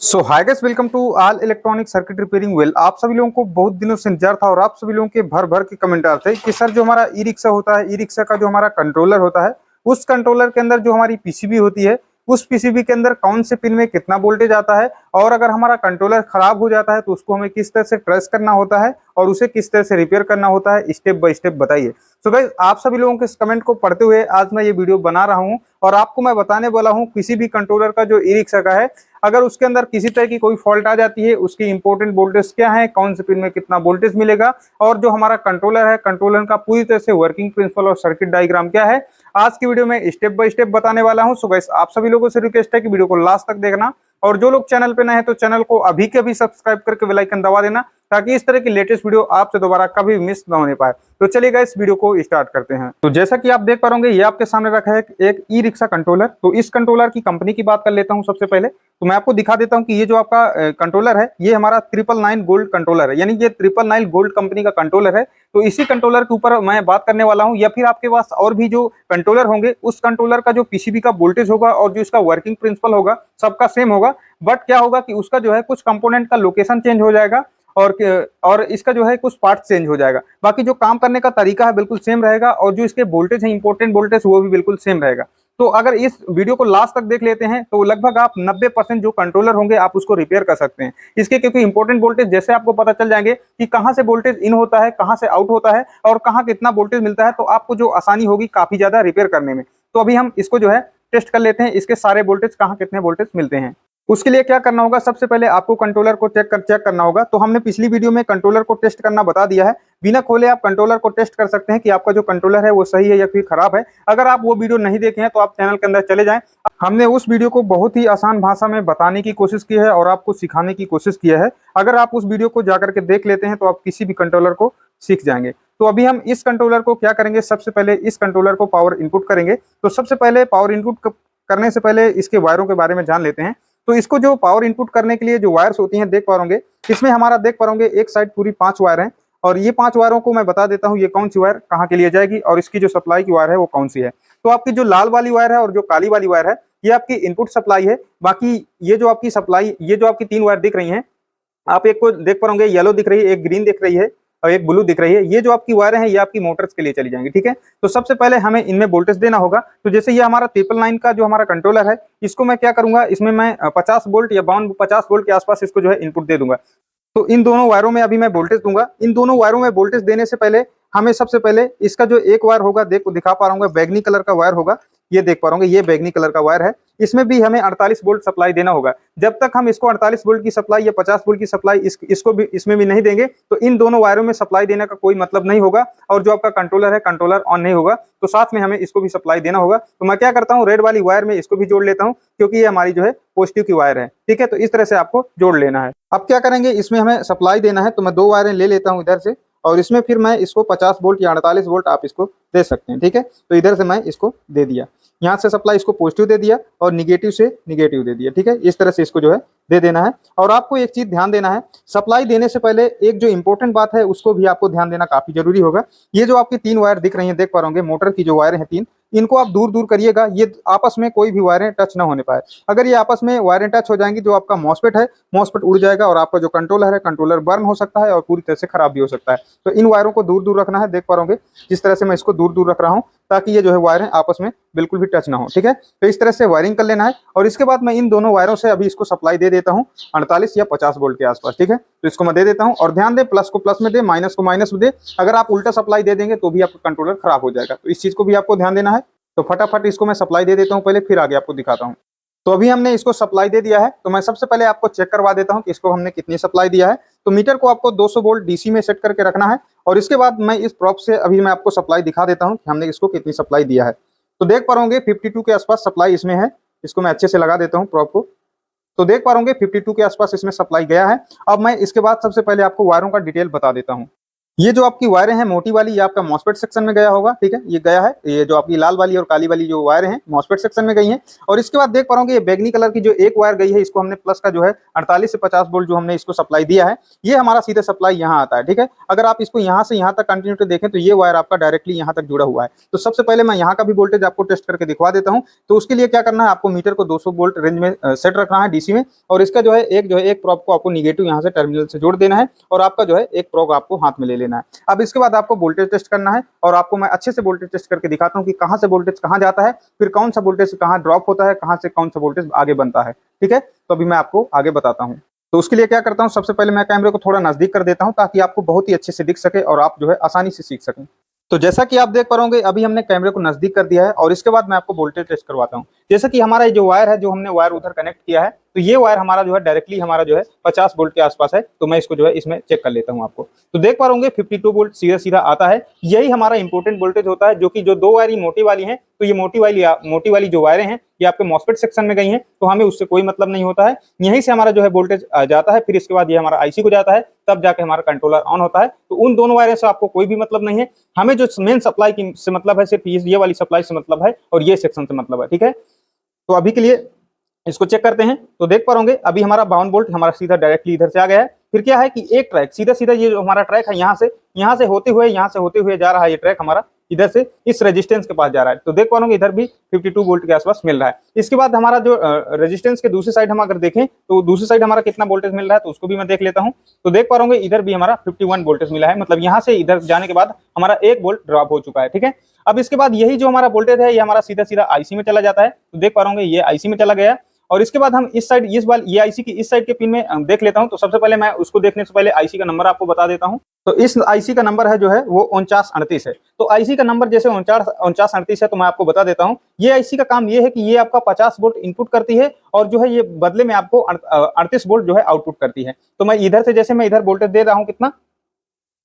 So hi guys, welcome to all electronic circuit repairing well. आप सभी लोगों को बहुत दिनों से इंतजार था और आप सभी लोगों के भर भर के कमेंट आते थे कि सर जो हमारा ई रिक्शा होता है, ई रिक्शा का जो हमारा कंट्रोलर होता है, उस कंट्रोलर के अंदर जो हमारी पीसीबी होती है, उस पीसीबी के अंदर कौन से पिन में कितना वोल्टेज आता है, और अगर हमारा कंट्रोलर खराब हो जाता है तो उसको हमें किस तरह से ट्रेस करना होता है और उसे किस तरह से रिपेयर करना होता है, स्टेप बाय स्टेप बताइए। सो गाइस, आप सभी लोगों के इस कमेंट को पढ़ते हुए आज मैं ये वीडियो बना रहा हूँ और आपको मैं बताने वाला हूँ किसी भी कंट्रोलर का जो ई रिक्शा का है, अगर उसके अंदर किसी तरह की कोई फॉल्ट आ जाती है, उसकी इंपॉर्टेंट वोल्टेज क्या है, कौन से पिन में कितना वोल्टेज मिलेगा, और जो हमारा कंट्रोलर है, कंट्रोलर का पूरी तरह से वर्किंग प्रिंसिपल और सर्किट डायग्राम क्या है, आज की वीडियो में स्टेप बाय स्टेप बताने वाला हूं। सो गाइस, आप सभी लोगों से रिक्वेस्ट है कि वीडियो को लास्ट तक देखना, और जो लोग चैनल पे नए हैं तो चैनल को अभी के अभी सब्सक्राइब करके बेल आइकन दबा देना, ताकि इस तरह की लेटेस्ट वीडियो आपसे दोबारा कभी मिस ना होने पाए। तो चलिए गाइस, वीडियो को स्टार्ट करते हैं। तो जैसा कि आप देख पा रहे होंगे, ये आपके सामने रखा है एक ई रिक्शा कंट्रोलर। तो इस कंट्रोलर की कंपनी की बात कर लेता हूं सबसे पहले। तो मैं आपको दिखा देता हूं कि ये जो आपका कंट्रोलर है, ये हमारा 999 गोल्ड कंट्रोलर है, यानी ये 999 गोल्ड कंपनी का कंट्रोलर है। तो इसी कंट्रोलर के ऊपर मैं बात करने वाला हूं, या फिर आपके पास और भी जो कंट्रोलर होंगे, उस कंट्रोलर का जो पीसीबी का वोल्टेज होगा और जो इसका वर्किंग प्रिंसिपल होगा, सबका सेम होगा। बट क्या होगा कि उसका जो है कुछ कंपोनेंट का लोकेशन चेंज हो जाएगा, और इसका जो है कुछ पार्ट चेंज हो जाएगा। बाकी जो काम करने का तरीका है बिल्कुल सेम रहेगा, और जो इसके वोल्टेज है, इंपॉर्टेंट वोल्टेज, वो भी बिल्कुल सेम रहेगा। तो अगर इस वीडियो को लास्ट तक देख लेते हैं तो लगभग आप 90% जो कंट्रोलर होंगे आप उसको रिपेयर कर सकते हैं इसके, क्योंकि इंपॉर्टेंट वोल्टेज जैसे आपको पता चल जाएंगे कि कहां से वोल्टेज इन होता है, कहां से आउट होता है, और कहां कितना वोल्टेज मिलता है, तो आपको जो आसानी होगी काफी ज्यादा रिपेयर करने में। तो अभी हम इसको जो है टेस्ट कर लेते हैं, इसके सारे वोल्टेज कहां कितने वोल्टेज मिलते हैं। उसके लिए क्या करना होगा, सबसे पहले आपको कंट्रोलर को चेक करना होगा। तो हमने पिछली वीडियो में कंट्रोलर को टेस्ट करना बता दिया है। बिना खोले आप कंट्रोलर को टेस्ट कर सकते हैं कि आपका जो कंट्रोलर है वो सही है या फिर खराब है। अगर आप वो वीडियो नहीं देखे हैं तो आप चैनल के अंदर चले जाएं। हमने उस वीडियो को बहुत ही आसान भाषा में बताने की कोशिश की है और आपको सिखाने की कोशिश की है। अगर आप उस वीडियो को जाकर के देख लेते हैं तो आप किसी भी कंट्रोलर को सीख जाएंगे। तो अभी हम इस कंट्रोलर को क्या करेंगे, सबसे पहले इस कंट्रोलर को पावर इनपुट करेंगे। तो सबसे पहले पावर इनपुट करने से पहले इसके वायरों के बारे में जान लेते हैं। तो इसको जो पावर इनपुट करने के लिए जो वायर्स होती हैं, देख पा होंगे, इसमें हमारा देख पा होंगे एक साइड पूरी 5 वायर हैं, और ये 5 वायरों को मैं बता देता हूँ ये कौन सी वायर कहाँ के लिए जाएगी और इसकी जो सप्लाई की वायर है वो कौन सी है। तो आपकी जो लाल वाली वायर है और जो काली वाली वायर है, ये आपकी इनपुट सप्लाई है। बाकी ये जो आपकी सप्लाई, ये जो आपकी 3 वायर दिख रही हैं, आप एक को देख पा होंगे येलो दिख रही है, एक ग्रीन दिख रही है और एक ब्लू दिख रही है। ये जो आपकी वायरें हैं ये आपकी मोटर्स के लिए चली जाएंगी, ठीक है। तो सबसे पहले हमें इनमें वोल्टेज देना होगा। तो जैसे ये हमारा 999 का जो हमारा कंट्रोलर है, इसको मैं क्या करूंगा, इसमें मैं 50 वोल्ट या 50 वोल्ट के आसपास इसको जो है इनपुट दे दूंगा। तो इन दोनों वायरों में अभी मैं वोल्टेज दूंगा। इन दोनों वायरों में वोल्टेज देने से पहले हमें सबसे पहले इसका जो एक वायर होगा, देखो दिखा पा रहा हूँ, बैगनी कलर का वायर होगा, ये देख पा रहे होंगे, ये बैगनी कलर का वायर है। इसमें भी हमें 48 वोल्ट सप्लाई देना होगा। जब तक हम इसको 48 वोल्ट की सप्लाई या 50 वोल्ट की सप्लाई इसको भी इसमें भी नहीं देंगे तो इन दोनों वायरों में सप्लाई देने का कोई मतलब नहीं होगा, और जो आपका कंट्रोलर है, कंट्रोलर ऑन नहीं होगा। तो साथ में हमें इसको भी सप्लाई देना होगा। तो मैं क्या करता हूँ, रेड वाली वायर में इसको भी जोड़ लेता हूँ, क्योंकि ये हमारी जो है पॉजिटिव की वायर है, ठीक है। तो इस तरह से आपको जोड़ लेना है। अब क्या करेंगे, इसमें हमें सप्लाई देना है, तो मैं 2 वायरें ले लेता हूँ इधर से, और इसमें फिर मैं इसको 50 वोल्ट या 48 वोल्ट आप इसको दे सकते हैं, ठीक है। तो इधर से मैं इसको दे दिया, यहाँ से सप्लाई इसको पॉजिटिव दे दिया और निगेटिव से निगेटिव दे दिया, ठीक है। इस तरह से इसको जो है दे देना है। और आपको एक चीज ध्यान देना है, सप्लाई देने से पहले एक जो इंपॉर्टेंट बात है उसको भी आपको ध्यान देना काफी जरूरी होगा। ये जो आपकी 3 वायर दिख रही हैं, देख पा रहे होंगे, मोटर की जो वायर है 3, इनको आप दूर दूर करिएगा, ये आपस में कोई भी वायरें टच ना होने पाए। अगर ये आपस में वायरें टच हो जाएंगी, जो आपका मॉसफेट है, मॉसफेट उड़ जाएगा और आपका जो कंट्रोलर है, कंट्रोलर बर्न हो सकता है और पूरी तरह से खराब भी हो सकता है। तो इन वायरों को दूर दूर रखना है, देख पा रहे होंगे जिस तरह से मैं इसको दूर दूर रख रहा हूँ, ताकि ये जो है वायरें आपस में बिल्कुल भी टच ना हो, ठीक है। तो इस तरह से वायरिंग कर लेना है, और इसके बाद मैं इन दोनों वायरों से अभी इसको सप्लाई दे देता हूँ 48 या 50 वोल्ट के आसपास, ठीक है। तो इसको मैं दे देता हूँ, और ध्यान दे, प्लस को प्लस में दे, माइनस को माइनस में दे। अगर आप उल्टा सप्लाई दे देंगे तो भी आपका कंट्रोलर खराब हो जाएगा, तो इस चीज को भी आपको ध्यान देना है। तो फटाफट इसको मैं सप्लाई दे देता हूँ पहले, फिर आगे आपको दिखाता हूँ। तो अभी हमने इसको सप्लाई दे दिया है, तो मैं सबसे पहले आपको चेक करवा देता हूँ कि इसको हमने कितनी सप्लाई दिया है। तो मीटर को आपको 200 वोल्ट डीसी में सेट करके रखना है, और इसके बाद मैं इस प्रोब से अभी मैं आपको सप्लाई दिखा देता हूँ कि हमने इसको कितनी सप्लाई दिया है। तो देख पा रहे 52 के आसपास सप्लाई इसमें है। इसको मैं अच्छे से लगा देता हूँ प्रोब को। तो देख पा रहे 52 के आसपास इसमें सप्लाई गया है। अब मैं इसके बाद सबसे पहले आपको वायरों का डिटेल बता देता हूँ। ये जो आपकी वायरें हैं मोटी वाली, ये आपका मॉसफेट सेक्शन में गया होगा, ठीक है, ये गया है। ये जो आपकी लाल वाली और काली वाली जो वायरें हैं मॉसफेट सेक्शन में गई हैं। और इसके बाद देख पा रहा हूँ कि ये बैगनी कलर की जो एक वायर गई है, इसको हमने प्लस का जो है 48 से 50 वोल्ट जो हमने इसको सप्लाई दिया है, ये हमारा सीधे सप्लाई यहाँ आता है, ठीक है। अगर आप इसको यहाँ से यहाँ तक कंटिन्यू देखें तो ये वायर आपका डायरेक्टली यहाँ तक जुड़ा हुआ है। तो सबसे पहले मैं यहाँ का भी वोल्टेज आपको टेस्ट करके दिखवा देता हूँ। तो उसके लिए क्या करना है, आपको मीटर को 200 वोल्ट रेंज में सेट रखना है डीसी में, और इसका जो है एक प्रोब को आपको निगेटिव यहाँ से टर्मिनल से जोड़ देना है, और आपका जो है एक प्रोब आपको हाथ में ले लेना है। अब इसके बाद आपको वोल्टेज टेस्ट करना है, और आपको मैं अच्छे से वोल्टेज टेस्ट करके दिखाता हूँ कि कहाँ से वोल्टेज कहाँ जाता है, फिर कौन सा वोल्टेज कहाँ ड्रॉप होता है, कहाँ से कौन सा वोल्टेज आगे बनता है, ठीक है। तो अभी मैं आपको आगे बताता हूँ। तो उसके लिए क्या करता हूँ, सबसे पहले मैं कैमरे को थोड़ा नजदीक कर देता हूँ ताकि आपको बहुत ही अच्छे से दिख सके और आप जो है आसानी से सीख सकें। तो जैसा कि आप देख पा रहे अभी हमने कैमरे को नजदीक कर दिया है, और इसके बाद मैं आपको वोल्टेज टेस्ट करवाता हूँ। जैसा कि हमारा ये जो वायर है, जो हमने वायर उधर कनेक्ट किया है, तो ये वायर हमारा जो है डायरेक्टली हमारा जो है 50 वोल्ट के आसपास है। तो मैं इसको जो है इसमें चेक कर लेता हूँ आपको। तो देख पा रहे 52 वोल्ट सीधा सीधा आता है। यही हमारा इंपॉर्टेंट वोल्टेज होता है, जो कि जो दो वायर मोटी वाली है, तो ये मोटी वाली जो वायरें हैं ये आपके मॉसफेट सेक्शन में गई हैं, तो हमें उससे कोई मतलब नहीं होता है। यहीं से हमारा जो है वोल्टेज जाता है, फिर इसके बाद ये हमारा आईसी को जाता है, तब जाके हमारा कंट्रोलर ऑन होता है। तो उन दोनों वायरों से आपको कोई भी मतलब नहीं है। हमें जो मेन सप्लाई से मतलब है सिर्फ ये वाली सप्लाई से मतलब है, और ये सेक्शन से मतलब है, ठीक है। तो अभी के लिए इसको चेक करते हैं। तो देख पा रहे अभी हमारा 52 वोल्ट हमारा सीधा डायरेक्टली इधर से आ गया है। फिर क्या है कि एक ट्रैक सीधा सीधा ये जो हमारा ट्रैक है यहाँ से होते हुए जा रहा है, ये ट्रैक हमारा इधर से इस रेजिस्टेंस के पास जा रहा है। तो देख पा रहे इधर भी 52 वोल्ट के आसपास मिल रहा है। इसके बाद हमारा जो रेजिस्टेंस के दूसरी साइड हम अगर देखें तो दूसरी साइड हमारा कितना वोल्टेज मिल रहा है, तो उसको भी मैं देख लेता हूँ। तो देख पा रहे इधर भी हमारा 51 वोल्टेज मिला है, मतलब यहाँ से इधर जाने के बाद हमारा 1 वोल्ट ड्रॉप हो चुका है, ठीक है। अब इसके बाद यही जो हमारा वोल्टेज है ये हमारा सीधा सीधा आईसी में चला जाता है। तो देख पा रहे ये आईसी में चला गया। और इसके बाद हम इस साइड ये आईसी की इस साइड के पिन में देख लेता हूं। तो सबसे पहले मैं उसको देखने से पहले आईसी का नंबर आपको बता देता हूं। तो इस आईसी का नंबर है जो है वो 4938 है। तो आईसी का नंबर जैसे 4938 है, तो मैं आपको बता देता हूं। ये आईसी का काम ये है कि ये आपका 50 वोल्ट इनपुट करती है, और जो है ये बदले में आपको 38 वोल्ट जो है आउटपुट करती है। तो मैं इधर से जैसे मैं इधर वोल्टेज दे रहा हूँ, कितना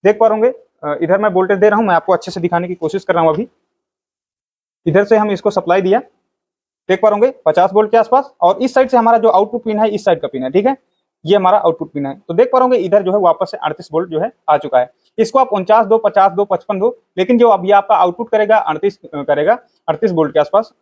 देख पा रहे इधर मैं वोल्टेज दे रहा हूँ, मैं आपको अच्छे से दिखाने की कोशिश कर रहा हूँ। अभी इधर से हम इसको सप्लाई दिया, देख पा रहे 50 वोल्ट के आसपास, और इस साइड से हमारा जो आउटपुट पिन है इस साइड का पिन है, ठीक है। ये हमारा आउटपुट पिन है। तो देख पा रहे इधर जो है वापस से 38 वोल्ट जो है आ चुका है। इसको आप 49 दो, 50 दो, 55 दो, लेकिन जो अब ये आपका आउटपुट करेगा 38 करेगा, 38 वोल्ट के आसपास,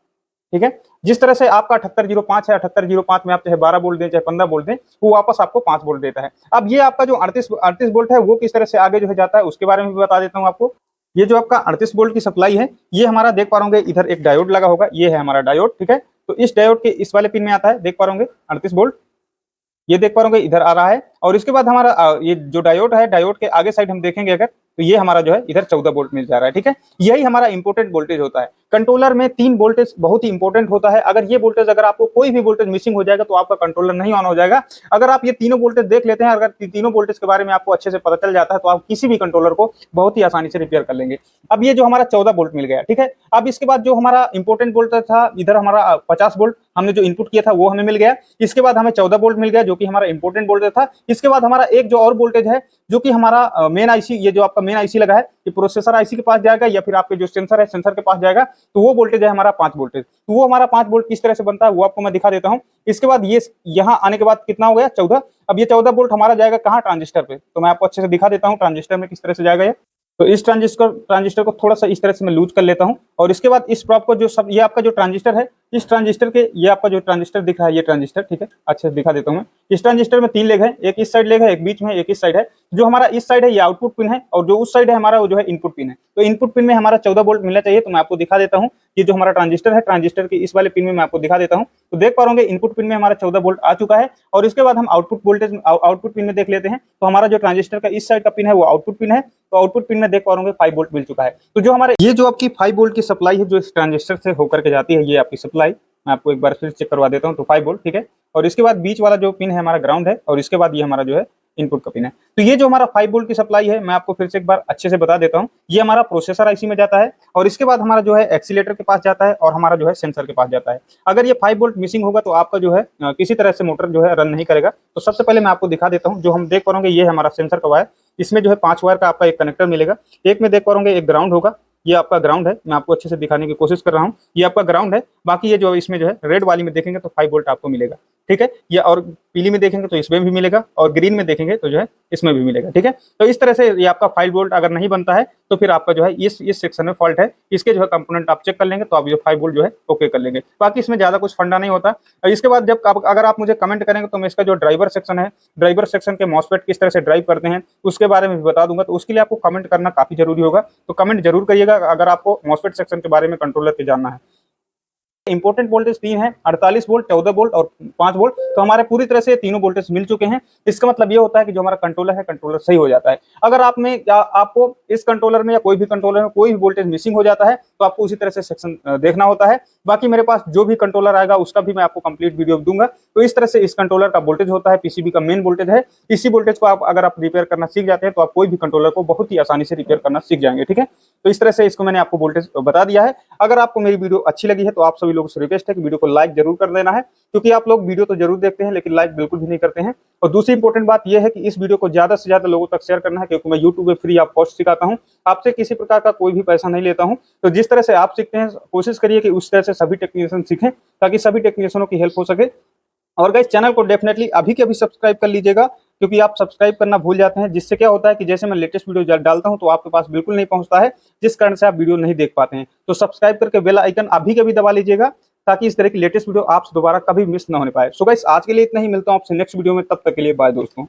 ठीक है। जिस तरह से आपका 7805 है, 7805 में आप चाहे 12 वोल्ट दें चाहे 15 वोल्ट दें, वो वापस आपको 5 वोल्ट देता है। अब ये आपका जो 38 वोल्ट है वो किस तरह से आगे जो है जाता है उसके बारे में भी बता देता हूँ आपको। ये जो आपका 38 वोल्ट की सप्लाई है, ये हमारा देख पा रहे इधर एक डायोड लगा होगा, ये है हमारा डायोड, ठीक है। तो इस डायोड के इस वाले पिन में आता है, देख पा रहे 38 वोल्ट, ये देख पा रहे इधर आ रहा है। और इसके बाद हमारा ये जो डायोड है, डायोड के आगे साइड हम देखेंगे अगर, तो ये हमारा जो है इधर 14 वोल्ट मिल जा रहा है, ठीक है। यही हमारा इंपोर्टेंट वोल्टेज होता है। कंट्रोलर में 3 वोल्टेज बहुत ही इंपॉर्टेंट होता है। अगर ये वोल्टेज, अगर आपको कोई भी वोल्टेज मिसिंग हो जाएगा तो आपका कंट्रोलर नहीं ऑन हो जाएगा। अगर आप ये तीनों वोल्टेज देख लेते हैं, अगर तीनों वोल्टेज के बारे में आपको अच्छे से पता चल जाता है, तो आप किसी भी कंट्रोलर को बहुत ही आसानी से रिपेयर कर लेंगे। अब ये जो हमारा 14 वोल्ट मिल गया, ठीक है। अब इसके बाद जो हमारा इंपॉर्टेंट वोल्टेज था, इधर हमारा 50 वोल्ट हमने जो इनपुट किया था वो हमें मिल गया। इसके बाद हमें 14 वोल्ट मिल गया, जो कि हमारा इंपॉर्टेंट वोल्टेज था। इसके बाद हमारा एक जो और वोल्टेज है, जो कि हमारा मेन आईसी, ये जो आपका मेन आईसी लगा है, ये प्रोसेसर आईसी के पास जाएगा या फिर आपके जो सेंसर है, सेंसर के पास जाएगा। तो वो वोल्टेज है हमारा 5 वोल्टेज। तो वो हमारा 5 वोल्ट किस तरह से बनता है वो आपको मैं दिखा देता हूं। इसके बाद ये यहाँ आने के बाद कितना हो गया, 14। अब ये 14 वोल्ट हमारा जाएगा कहाँ, ट्रांजिस्टर पे। तो मैं आपको अच्छे से दिखा देता हूँ ट्रांजिस्टर में किस तरह से जाएगा ये। तो इस ट्रांजिस्टर को थोड़ा सा इस तरह से मैं लूज कर लेता हूं। और इसके बाद इस प्रोब को जो सब, ये आपका जो ट्रांजिस्टर है, इस ट्रांजिस्टर के, ये आपका जो ट्रांजिस्टर दिख रहा है, ये ट्रांजिस्टर, ठीक है, अच्छे से दिखा देता हूं मैं। इस ट्रांजिस्टर में 3 लेग है, एक इस साइड लेग है, एक बीच में, एक इस साइड है। जो हमारा इस साइड है ये आउटपुट पिन है, और जो उस साइड है हमारा वो जो है इनपुट पिन है। तो इनपुट पिन में हमारा 14 वोल्ट मिलना चाहिए। तो मैं आपको दिखा देता हूँ, ये जो हमारा ट्रांजिस्टर है, ट्रांजिस्टर के इस वाले पिन में मैं आपको दिखा देता हूँ। तो देख पा रहे इनपुट पिन में हमारा 14 वोल्ट आ चुका है। और इसके बाद हम आउटपुट वोल्टेज, आउटपुट पिन में देख लेते हैं। तो हमारा जो ट्रांजिस्टर का इस साइड का पिन है वो आउटपुट पिन है। तो आउटपुट पिन में देख पा रहे 5 वोल्ट मिल चुका है। तो जो हमारे ये जो आपकी 5 वोल्ट की सप्लाई है, जो इस ट्रांजिस्टर से होकर के जाती है, ये आपकी सप्लाई मैं आपको एक बार फिर चेक करवा देता हूँ। तो 5 वोल्ट, ठीक है। और इसके बाद बीच वाला जो पिन है हमारा ग्राउंड है, और इसके बाद ये हमारा जो है इनपुट का पिन है। तो ये जो हमारा 5 वोल्ट की सप्लाई है, मैं आपको फिर से एक बार अच्छे से बता देता हूँ। ये हमारा प्रोसेसर आईसी में जाता है, और इसके बाद हमारा जो है एक्सीलेटर के पास जाता है, और हमारा जो है सेंसर के पास जाता है। अगर ये 5 वोल्ट मिसिंग होगा तो आपका जो है किसी तरह से मोटर जो है रन नहीं करेगा। तो सबसे पहले मैं आपको दिखा देता हूँ। जो हम देख पा रहे ये हमारा सेंसर का वायर, इसमें जो है 5 वायर का आपका एक कनेक्टर मिलेगा। एक में देख पा रहे एक ग्राउंड होगा, ये आपका ग्राउंड है। मैं आपको अच्छे से दिखाने की कोशिश कर रहा हूँ, ये आपका ग्राउंड है। बाकी ये जो इसमें जो है रेड वाली में देखेंगे तो 5 वोल्ट आपको मिलेगा, ठीक है। ये और पीली में देखेंगे तो इसमें भी मिलेगा और ग्रीन में देखेंगे तो जो है इसमें भी मिलेगा। ठीक है, तो इस तरह से ये आपका 5 वोल्ट अगर नहीं बनता है तो फिर आपका जो है इस सेक्शन में फॉल्ट है। इसके जो है कंपोनेंट आप चेक कर लेंगे तो आप जो 5 वोल्ट जो है ओके कर लेंगे। बाकी इसमें ज्यादा कुछ फंडा नहीं होता। और इसके बाद जब अगर आप मुझे कमेंट करेंगे तो मैं इसका जो ड्राइवर सेक्शन है, ड्राइवर सेक्शन के मॉसफेट किस तरह से ड्राइव करते हैं उसके बारे में भी बता दूंगा। तो उसके लिए आपको कमेंट करना काफी जरूरी होगा, तो कमेंट जरूर करिएगा अगर आपको मॉसफेट सेक्शन के बारे में, कंट्रोलर के जानना है। इंपोर्टेंट वोल्टेज 3 है, 48 वोल्ट, 14 वोल्ट और 5 वोल्ट। तो हमारे पूरी तरह से तीनों वोल्टेज मिल चुके हैं। इसका मतलब ये होता है कि जो हमारा कंट्रोलर है, कंट्रोलर सही हो जाता है। अगर आपको इस कंट्रोलर में या कोई भी कंट्रोलर में कोई भी वोल्टेज मिसिंग हो जाता है तो आपको उसी तरह से सेक्शन देखना होता है। बाकी मेरे पास जो भी कंट्रोलर आएगा उसका भी मैं आपको कंप्लीट वीडियो दूंगा। तो इस तरह से इस कंट्रोलर का वोल्टेज होता है, पीसीबी का मेन वोल्टेज है। इसी वोल्टेज को अगर आप रिपेयर करना सीख जाते हैं तो आप कोई भी कंट्रोलर को बहुत ही आसानी से रिपेयर करना सीख जाएंगे। ठीक है, तो इस तरह से इसको मैंने आपको वोल्टेज बता दिया है। अगर आपको मेरी वीडियो अच्छी लगी है तो आप सभी लोगों से रिक्वेस्ट है कि वीडियो को लाइक जरूर कर देना है, क्योंकि आप लोग वीडियो तो जरूर देखते हैं लेकिन लाइक बिल्कुल भी नहीं करते हैं। और दूसरी इंपॉर्टेंट बात यह है कि इस वीडियो को ज्यादा से ज्यादा लोगों तक शेयर करना है, क्योंकि मैं यूट्यूब पे फ्री ऑफ कॉस्ट सिखाता हूं, आपसे किसी प्रकार का कोई भी पैसा नहीं लेता हूं। तो जिस तरह से आप सीखते हैं कोशिश करिए कि उस तरह से सभी टेक्नीशियन सीखें, ताकि सभी टेक्नीशियनों की हेल्प हो सके। और गाइस चैनल को डेफिनेटली अभी के अभी सब्सक्राइब कर लीजिएगा, क्योंकि आप सब्सक्राइब करना भूल जाते हैं, जिससे क्या होता है कि जैसे मैं लेटेस्ट वीडियो डालता हूं तो आपके पास बिल्कुल नहीं पहुंचता है, जिस कारण से आप वीडियो नहीं देख पाते हैं। तो सब्सक्राइब करके बेल आइकन अभी के अभी दबा लीजिएगा, ताकि इस तरह की लेटेस्ट वीडियो आपसे दोबारा कभी मिस ना होने पाए। सो गाइस आज के लिए इतना ही, मिलता हूं आपसे नेक्स्ट वीडियो में, तब तक के लिए बाय दोस्तों।